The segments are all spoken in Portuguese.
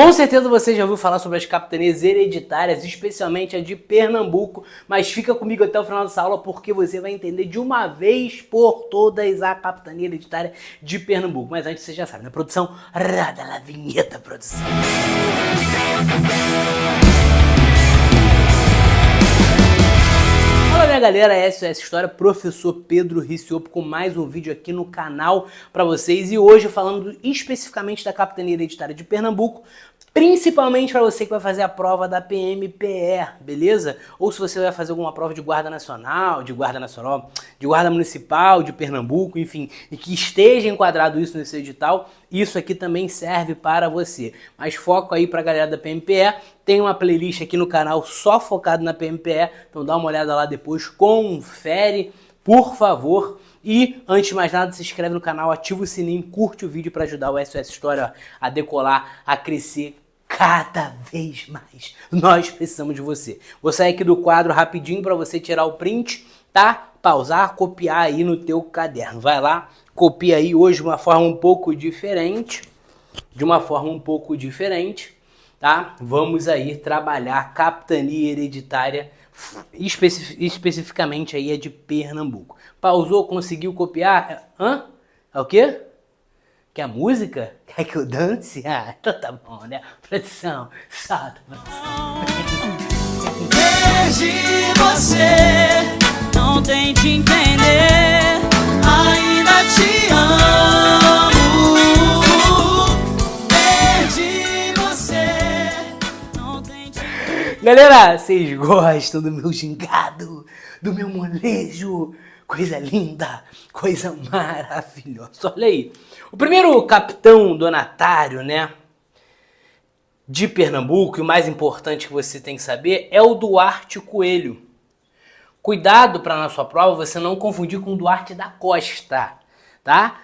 Com certeza você já ouviu falar sobre as capitanias hereditárias, especialmente a de Pernambuco, mas fica comigo até o final dessa aula porque você vai entender de uma vez por todas a capitania hereditária de Pernambuco. Mas antes você já sabe, na produção, roda a vinheta, produção. Fala minha galera, SOS História, professor Pedro Riccioppo com mais um vídeo aqui no canal para vocês e hoje falando especificamente da capitania hereditária de Pernambuco, principalmente para você que vai fazer a prova da PMPE, beleza? Ou se você vai fazer alguma prova de guarda nacional, de guarda municipal de Pernambuco, enfim, e que esteja enquadrado isso nesse edital, isso aqui também serve para você. Mas foco aí para a galera da PMPE, tem uma playlist aqui no canal só focado na PMPE, então dá uma olhada lá depois, confere, por favor. E, antes de mais nada, se inscreve no canal, ativa o sininho, curte o vídeo para ajudar o SOS História a decolar, a crescer cada vez mais. Nós precisamos de você. Vou sair aqui do quadro rapidinho para você tirar o print, tá? Pausar, copiar aí no teu caderno. Vai lá, copia aí hoje de uma forma um pouco diferente. Tá? Vamos aí trabalhar a capitania hereditária, especificamente aí a de Pernambuco. Pausou, conseguiu copiar? Hã? É o quê? Quer música? Quer que eu dance? Ah, então tá bom, né? Produção, solta, produção. Desde você não tente entender, ainda te amo. Desde você não tente entender. Galera, vocês gostam do meu gingado, do meu molejo? Coisa linda, coisa maravilhosa. Olha aí, o primeiro capitão donatário, né, de Pernambuco, e o mais importante que você tem que saber, é o Duarte Coelho. Cuidado para na sua prova você não confundir com o Duarte da Costa, tá?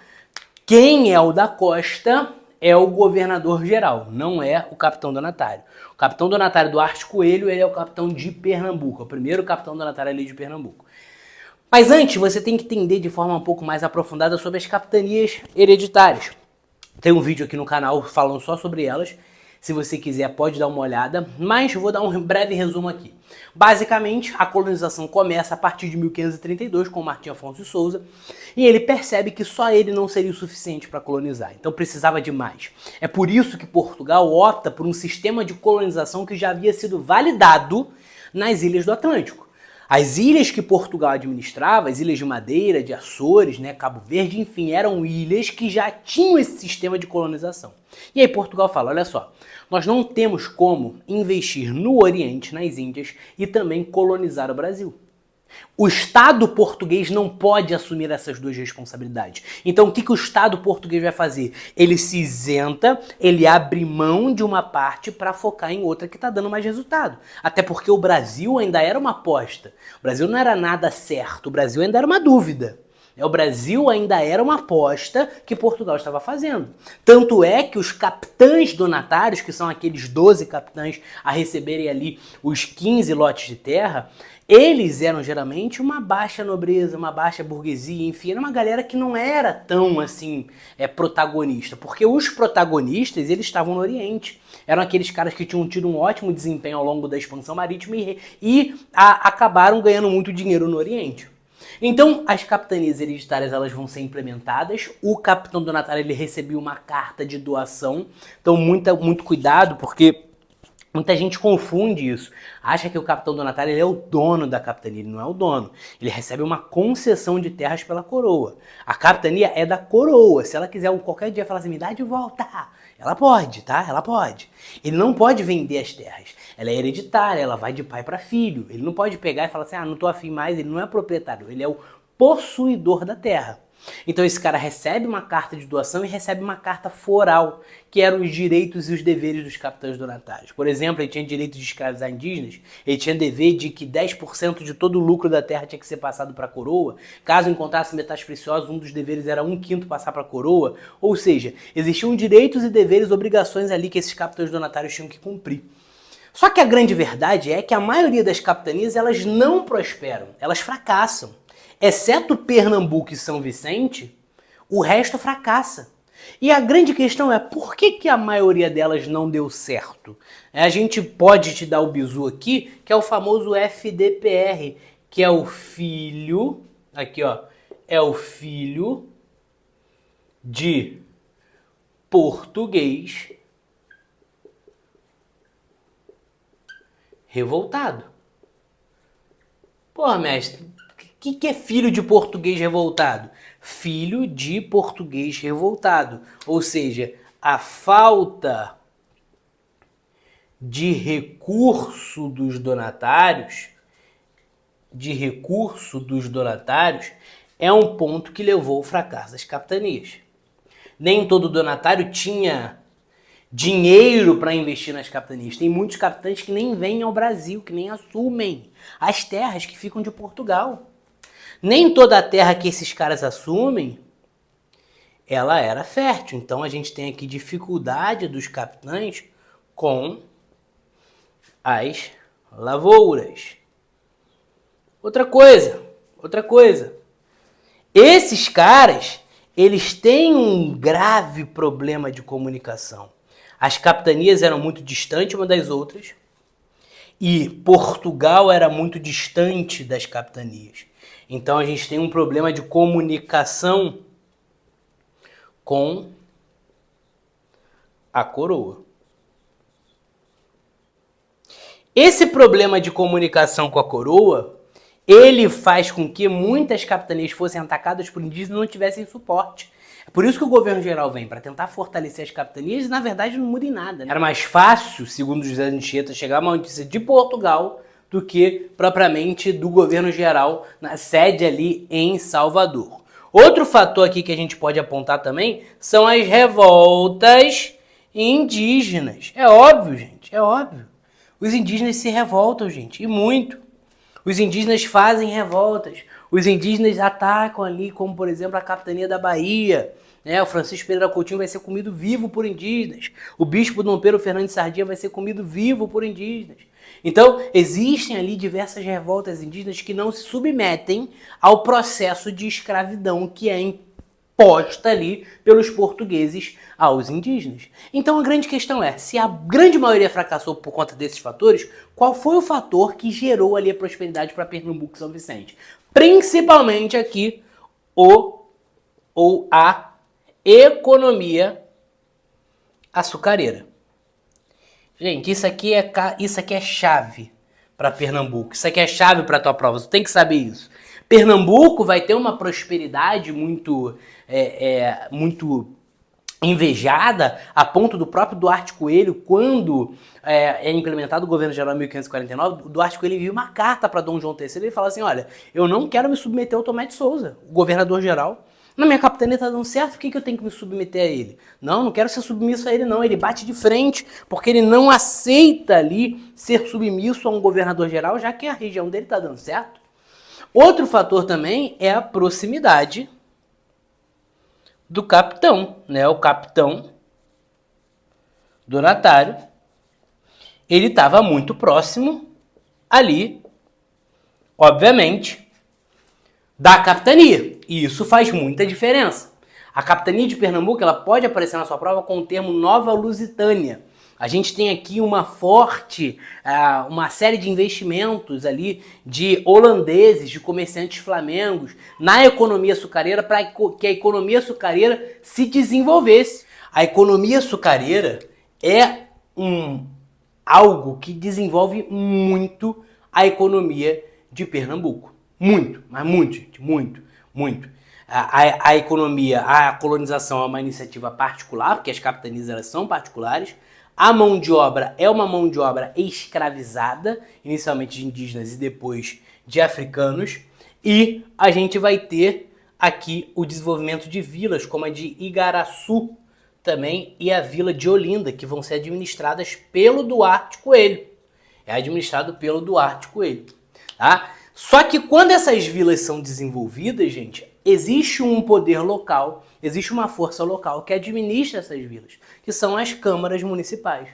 Quem é o da Costa é o governador geral, não é o capitão donatário. O capitão donatário Duarte Coelho, ele é o capitão de Pernambuco, é o primeiro capitão donatário ali de Pernambuco. Mas antes, você tem que entender de forma um pouco mais aprofundada sobre as capitanias hereditárias. Tem um vídeo aqui no canal falando só sobre elas. Se você quiser, pode dar uma olhada, mas vou dar um breve resumo aqui. Basicamente, a colonização começa a partir de 1532 com Martim Afonso de Souza, e ele percebe que só ele não seria o suficiente para colonizar, então precisava de mais. É por isso que Portugal opta por um sistema de colonização que já havia sido validado nas ilhas do Atlântico. As ilhas que Portugal administrava, as ilhas de Madeira, de Açores, né, Cabo Verde, enfim, eram ilhas que já tinham esse sistema de colonização. E aí Portugal fala, olha só, nós não temos como investir no Oriente, nas Índias, e também colonizar o Brasil. O Estado português não pode assumir essas duas responsabilidades. Então o que o Estado português vai fazer? Ele se isenta, ele abre mão de uma parte para focar em outra que está dando mais resultado. Até porque o Brasil ainda era uma aposta. O Brasil não era nada certo, o Brasil ainda era uma dúvida. O Brasil ainda era uma aposta que Portugal estava fazendo. Tanto é que os capitães donatários, que são aqueles 12 capitães a receberem ali os 15 lotes de terra, eles eram geralmente uma baixa nobreza, uma baixa burguesia, enfim, era uma galera que não era tão assim protagonista, porque os protagonistas eles estavam no Oriente, eram aqueles caras que tinham tido um ótimo desempenho ao longo da expansão marítima e acabaram ganhando muito dinheiro no Oriente. Então, as capitanias hereditárias elas vão ser implementadas, o capitão donatário ele recebeu uma carta de doação, então muito cuidado, porque muita gente confunde isso, acha que o capitão donatário ele é o dono da capitania, ele não é o dono, ele recebe uma concessão de terras pela coroa. A capitania é da coroa, se ela quiser qualquer dia falar assim, me dá de volta, ela pode, tá? Ela pode. Ele não pode vender as terras, ela é hereditária, ela vai de pai para filho, ele não pode pegar e falar assim, não tô afim mais, ele não é proprietário, ele é o possuidor da terra. Então esse cara recebe uma carta de doação e recebe uma carta foral, que eram os direitos e os deveres dos capitães donatários. Por exemplo, ele tinha direito de escravizar indígenas, ele tinha dever de que 10% de todo o lucro da terra tinha que ser passado para a coroa. Caso encontrasse metais preciosos, um dos deveres era 1/5 passar para a coroa. Ou seja, existiam direitos e deveres, obrigações ali que esses capitães donatários tinham que cumprir. Só que a grande verdade é que a maioria das capitanias elas não prosperam, elas fracassam. Exceto Pernambuco e São Vicente, o resto fracassa. E a grande questão é por que a maioria delas não deu certo? A gente pode te dar o bizu aqui, que é o famoso FDPR, que é o filho, aqui ó, é o filho de português revoltado. Porra, mestre, o que é filho de português revoltado? Filho de português revoltado. Ou seja, a falta de recurso dos donatários, é um ponto que levou ao fracasso das capitanias. Nem todo donatário tinha dinheiro para investir nas capitanias. Tem muitos capitães que nem vêm ao Brasil, que nem assumem as terras que ficam de Portugal. Nem toda a terra que esses caras assumem, ela era fértil. Então a gente tem aqui dificuldade dos capitães com as lavouras. Outra coisa. Esses caras, eles têm um grave problema de comunicação. As capitanias eram muito distantes uma das outras e Portugal era muito distante das capitanias. Então a gente tem um problema de comunicação com a coroa. Esse problema de comunicação com a coroa, ele faz com que muitas capitanias fossem atacadas por indígenas e não tivessem suporte. É por isso que o governo geral vem, para tentar fortalecer as capitanias e na verdade não muda em nada, né? Era mais fácil, segundo José Anchieta, chegar uma notícia de Portugal do que propriamente do governo geral na sede ali em Salvador. Outro fator aqui que a gente pode apontar também são as revoltas indígenas. É óbvio, gente, é óbvio. Os indígenas se revoltam, gente, e muito. Os indígenas fazem revoltas. Os indígenas atacam ali, como por exemplo a capitania da Bahia. O Francisco Pereira Coutinho vai ser comido vivo por indígenas. O bispo Dom Pedro Fernandes Sardinha vai ser comido vivo por indígenas. Então, existem ali diversas revoltas indígenas que não se submetem ao processo de escravidão que é imposta ali pelos portugueses aos indígenas. Então, a grande questão é, se a grande maioria fracassou por conta desses fatores, qual foi o fator que gerou ali a prosperidade para Pernambuco e São Vicente? Principalmente aqui, a economia açucareira. Gente, isso aqui é chave para Pernambuco. Isso aqui é chave para a tua prova. Você tem que saber isso. Pernambuco vai ter uma prosperidade muito invejada, a ponto do próprio Duarte Coelho, quando é implementado o governo geral em 1549, o Duarte Coelho envia uma carta para Dom João III e ele fala assim, olha, eu não quero me submeter ao Tomé de Souza, o governador geral. Na minha capitania está dando certo, por que eu tenho que me submeter a ele? Não quero ser submisso a ele não, ele bate de frente, porque ele não aceita ali ser submisso a um governador geral, já que a região dele está dando certo. Outro fator também é a proximidade do capitão, né? O capitão donatário, ele estava muito próximo ali, obviamente, da capitania. E isso faz muita diferença. A capitania de Pernambuco, ela pode aparecer na sua prova com o termo Nova Lusitânia. A gente tem aqui uma série de investimentos ali de holandeses, de comerciantes flamengos na economia açucareira para que a economia açucareira se desenvolvesse. A economia açucareira é algo que desenvolve muito a economia de Pernambuco. Muito, mas muito, gente, muito. A economia, a colonização é uma iniciativa particular, porque as capitanias elas são particulares. A mão de obra é uma mão de obra escravizada, inicialmente de indígenas e depois de africanos. E a gente vai ter aqui o desenvolvimento de vilas, como a de Igaraçu também e a vila de Olinda, que vão ser administradas pelo Duarte Coelho. É administrado pelo Duarte Coelho, tá? Só que quando essas vilas são desenvolvidas, gente, existe um poder local, existe uma força local que administra essas vilas, que são as câmaras municipais.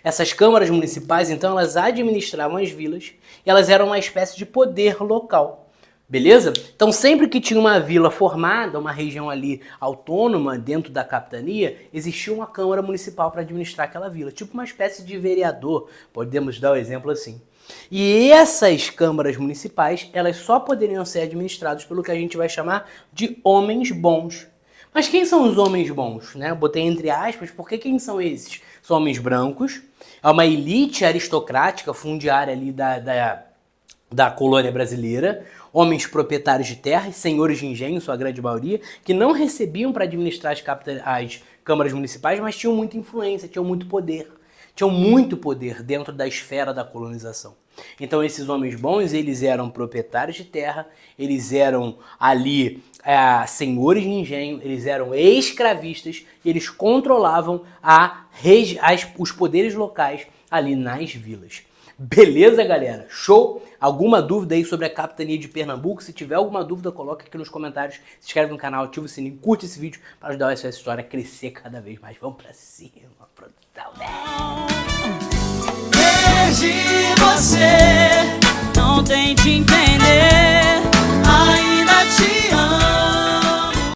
Essas câmaras municipais, então, elas administravam as vilas e elas eram uma espécie de poder local. Beleza? Então sempre que tinha uma vila formada, uma região ali autônoma dentro da capitania, existia uma câmara municipal para administrar aquela vila, tipo uma espécie de vereador, podemos dar o exemplo assim. E essas câmaras municipais, elas só poderiam ser administradas pelo que a gente vai chamar de homens bons. Mas quem são os homens bons, né? Eu botei entre aspas, porque quem são esses? São homens brancos, é uma elite aristocrática fundiária ali da colônia brasileira, homens proprietários de terras, senhores de engenho, sua grande maioria, que não recebiam para administrar as câmaras municipais, mas tinham muita influência, tinham muito poder dentro da esfera da colonização. Então esses homens bons, eles eram proprietários de terra, eles eram ali senhores de engenho, eles eram escravistas, e eles controlavam os poderes locais ali nas vilas. Beleza, galera? Show? Alguma dúvida aí sobre a capitania de Pernambuco? Se tiver alguma dúvida, coloca aqui nos comentários, se inscreve no canal, ativa o sininho, curte esse vídeo para ajudar essa história a crescer cada vez mais. Vamos pra cima, produção, né? Perdi você, não tente entender.